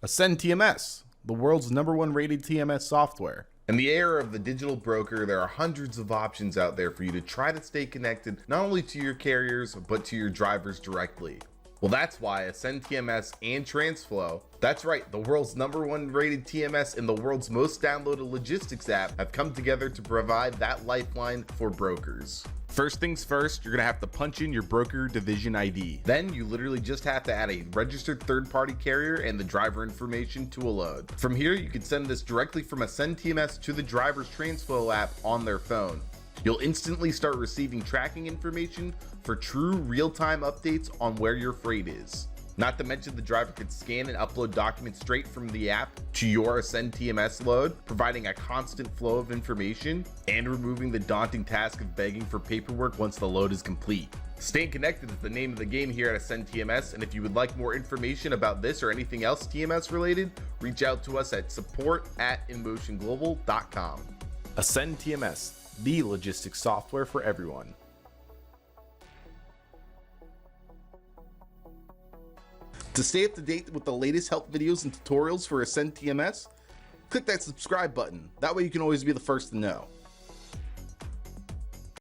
AscendTMS, the world's #1 rated TMS software. In the era of the digital broker, there are hundreds of options out there for you to try to stay connected not only to your carriers, but to your drivers directly. Well, that's why AscendTMS and Transflo, that's right, the world's #1 rated TMS and the world's most downloaded logistics app, have come together to provide that lifeline for brokers. First things first, you're gonna have to punch in your broker division ID. Then you literally just have to add a registered third-party carrier and the driver information to a load. From here, you can send this directly from AscendTMS to the driver's Transflo app on their phone. You'll instantly start receiving tracking information for true real-time updates on where your freight is. Not to mention the driver can scan and upload documents straight from the app to your AscendTMS load, providing a constant flow of information and removing the daunting task of begging for paperwork once the load is complete. Staying connected is the name of the game here at AscendTMS, and if you would like more information about this or anything else TMS related, reach out to us at support@inmotionglobal.com. AscendTMS, the logistics software for everyone. To stay up to date with the latest help videos and tutorials for AscendTMS, click that subscribe button. That way you can always be the first to know.